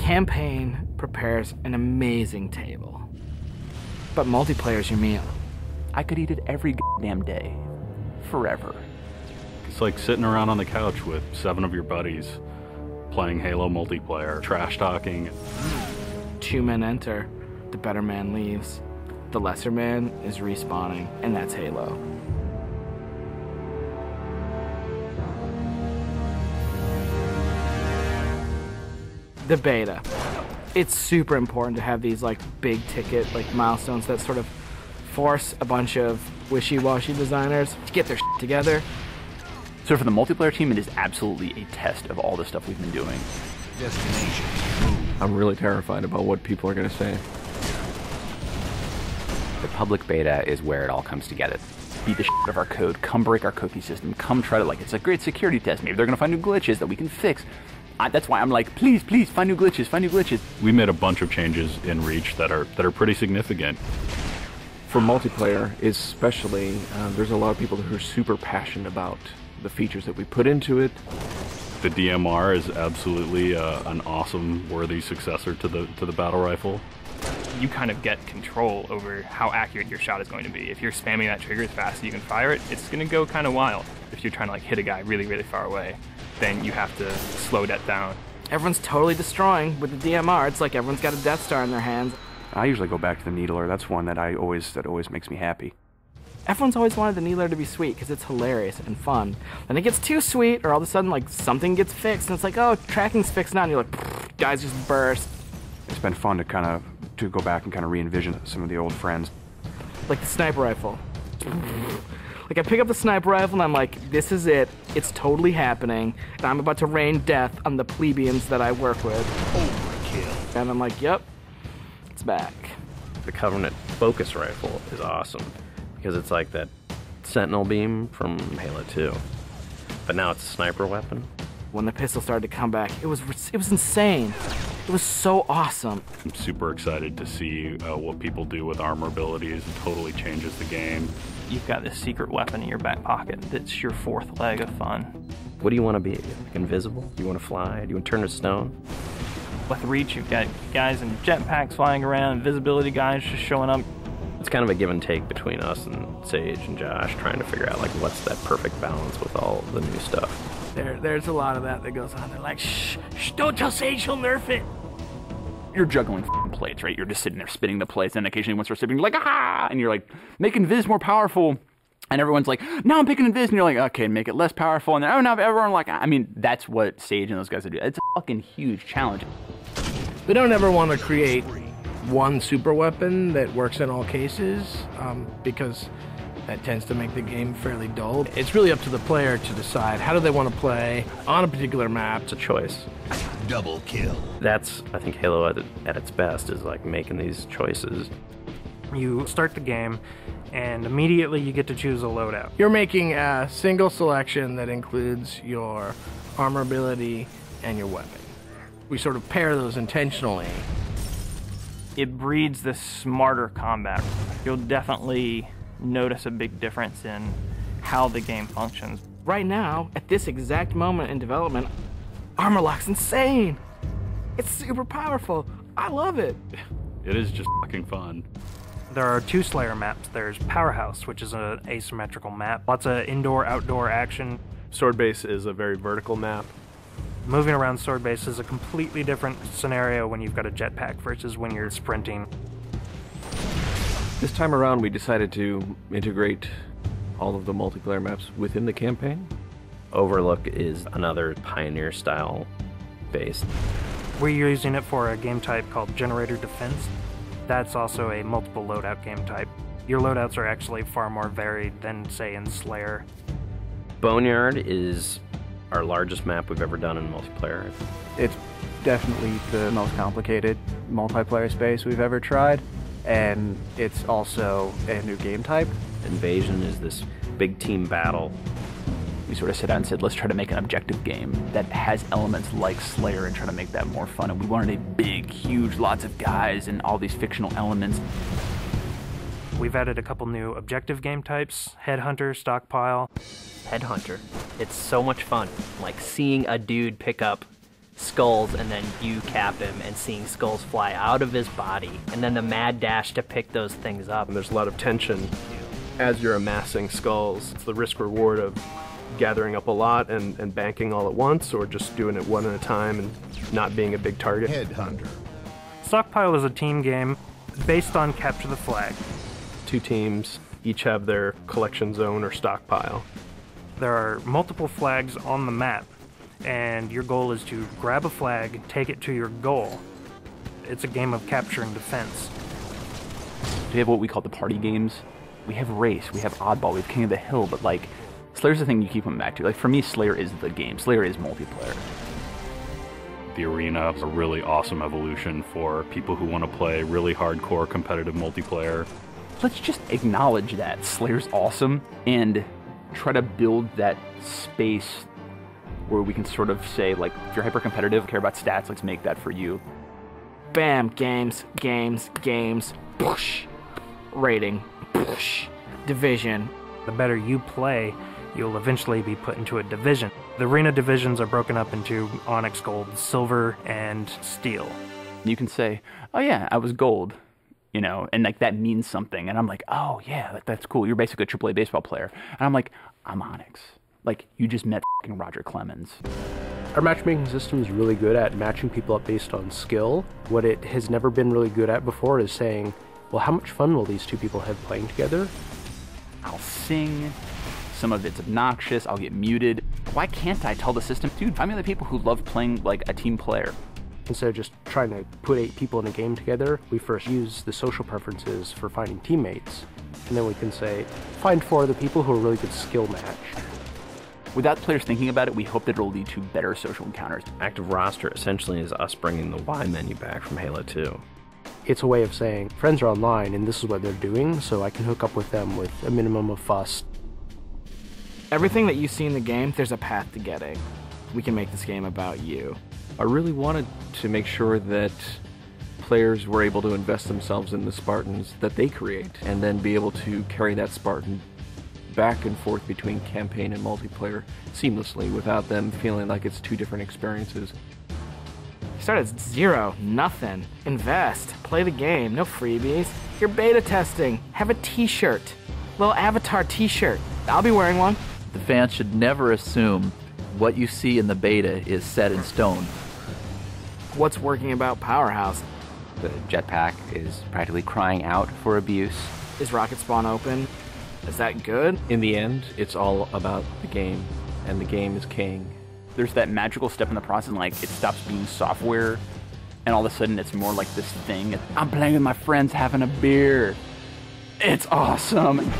campaign prepares an amazing table, but multiplayer is your meal. I could eat it every damn day, forever. It's like sitting around on the couch with 7 of your buddies, playing Halo multiplayer, trash talking. 2 men enter, the better man leaves. The lesser man is respawning, and that's Halo. The beta. It's super important to have these like big ticket like milestones that sort of force a bunch of wishy-washy designers to get their shit together. So for the multiplayer team, it is absolutely a test of all the stuff we've been doing. Destination. I'm really terrified about what people are going to say. The public beta is where it all comes together. Beat the shit out of our code, come break our cookie system, come try to, like, it's a great security test. Maybe they're going to find new glitches that we can fix. That's why I'm like, please, please, find new glitches, find new glitches. We made a bunch of changes in Reach that are pretty significant. For multiplayer, especially, there's a lot of people who are super passionate about the features that we put into it. The DMR is absolutely an awesome, worthy successor to the battle rifle. You kind of get control over how accurate your shot is going to be. If you're spamming that trigger as fast as you can fire it, it's going to go kind of wild. If you're trying to like hit a guy really, really far away, then you have to slow that down. Everyone's totally destroying with the DMR. It's like everyone's got a Death Star in their hands. I usually go back to the Needler. That's one that always makes me happy. Everyone's always wanted the Needler to be sweet because it's hilarious and fun. Then it gets too sweet, or all of a sudden like something gets fixed, and it's like, oh, tracking's fixed now, and you're like, guys just burst. It's been fun to go back and kind of re-envision some of the old friends. Like the sniper rifle. Like I pick up the sniper rifle and I'm like, this is it. It's totally happening, and I'm about to rain death on the plebeians that I work with. Overkill. And I'm like, yep, it's back. The Covenant focus rifle is awesome because it's like that Sentinel beam from Halo 2, but now it's a sniper weapon. When the pistol started to come back, it was insane. It was so awesome. I'm super excited to see what people do with armor abilities. It totally changes the game. You've got this secret weapon in your back pocket that's your 4th leg of fun. What do you want to be? Like invisible? Do you want to fly? Do you want to turn to stone? With Reach, you've got guys in jetpacks flying around, invisibility guys just showing up. It's kind of a give and take between us and Sage and Josh trying to figure out like what's that perfect balance with all the new stuff. There's a lot of that goes on. They're like, shh, don't tell Sage, he'll nerf it. You're juggling plates, right? You're just sitting there spinning the plates, and occasionally one starts spinning, you're like, ah! And you're like, make Invis more powerful. And everyone's like, no, I'm picking Invis. And you're like, okay, make it less powerful. And then, oh, now everyone like, I mean, that's what Sage and those guys do. It's a fucking huge challenge. We don't ever want to create one super weapon that works in all cases, because that tends to make the game fairly dull. It's really up to the player to decide how do they want to play on a particular map. It's a choice. Double kill. That's, I think, Halo at its best is like making these choices. You start the game, and immediately you get to choose a loadout. You're making a single selection that includes your armor ability and your weapon. We sort of pair those intentionally. It breeds this smarter combat. You'll definitely notice a big difference in how the game functions. Right now, at this exact moment in development, Armor Lock's insane. It's super powerful. I love it. It is just fucking fun. There are 2 Slayer maps. There's Powerhouse, which is an asymmetrical map. Lots of indoor-outdoor action. Sword Base is a very vertical map. Moving around Sword Base is a completely different scenario when you've got a jetpack versus when you're sprinting. This time around, we decided to integrate all of the multiplayer maps within the campaign. Overlook is another Pioneer-style base. We're using it for a game type called Generator Defense. That's also a multiple loadout game type. Your loadouts are actually far more varied than, say, in Slayer. Boneyard is our largest map we've ever done in multiplayer. It's definitely the most complicated multiplayer space we've ever tried, and it's also a new game type. Invasion is this big team battle. We sort of sat down and said, let's try to make an objective game that has elements like Slayer and try to make that more fun. And we wanted a big, huge, lots of guys and all these fictional elements. We've added a couple new objective game types, Headhunter, Stockpile. Headhunter. It's so much fun. Like seeing a dude pick up skulls and then you cap him and seeing skulls fly out of his body and then the mad dash to pick those things up. And there's a lot of tension as you're amassing skulls. It's the risk reward of gathering up a lot and banking all at once, or just doing it one at a time and not being a big target. Headhunter. Stockpile is a team game based on capture the flag. 2 teams each have their collection zone or stockpile. There are multiple flags on the map, and your goal is to grab a flag, take it to your goal. It's a game of capture and defense. We have what we call the party games. We have Race, we have Oddball, we have King of the Hill, but like, Slayer's the thing you keep coming back to. Like, for me, Slayer is the game. Slayer is multiplayer. The Arena is a really awesome evolution for people who want to play really hardcore competitive multiplayer. Let's just acknowledge that Slayer's awesome and try to build that space where we can sort of say, like, if you're hyper competitive, care about stats, let's make that for you. Bam, games, push, rating, push, division. The better you play, you'll eventually be put into a division. The arena divisions are broken up into Onyx, Gold, Silver, and Steel. You can say, oh yeah, I was Gold, you know, and like that means something. And I'm like, oh yeah, that's cool. You're basically a AAA baseball player. And I'm like, I'm Onyx. Like, you just met f***ing Roger Clemens. Our matchmaking system is really good at matching people up based on skill. What it has never been really good at before is saying, well, how much fun will these 2 people have playing together? I'll sing. Some of it's obnoxious. I'll get muted. Why can't I tell the system, dude, find me the people who love playing like a team player? Instead of just trying to put 8 people in a game together, we first use the social preferences for finding teammates. And then we can say, find 4 other people who are a really good skill match. Without players thinking about it, we hope that it'll lead to better social encounters. Active roster essentially is us bringing the Y menu back from Halo 2. It's a way of saying, friends are online and this is what they're doing, so I can hook up with them with a minimum of fuss. Everything that you see in the game, there's a path to getting. We can make this game about you. I really wanted to make sure that players were able to invest themselves in the Spartans that they create, and then be able to carry that Spartan back and forth between campaign and multiplayer seamlessly without them feeling like it's 2 different experiences. Start at 0, nothing. Invest, play the game, no freebies. You're beta testing, have a t-shirt. Little avatar t-shirt. I'll be wearing one. The fans should never assume what you see in the beta is set in stone. What's working about Powerhouse? The jetpack is practically crying out for abuse. Is Rocket Spawn open? Is that good? In the end, it's all about the game, and the game is king. There's that magical step in the process, like it stops being software, and all of a sudden it's more like this thing. I'm playing with my friends having a beer. It's awesome.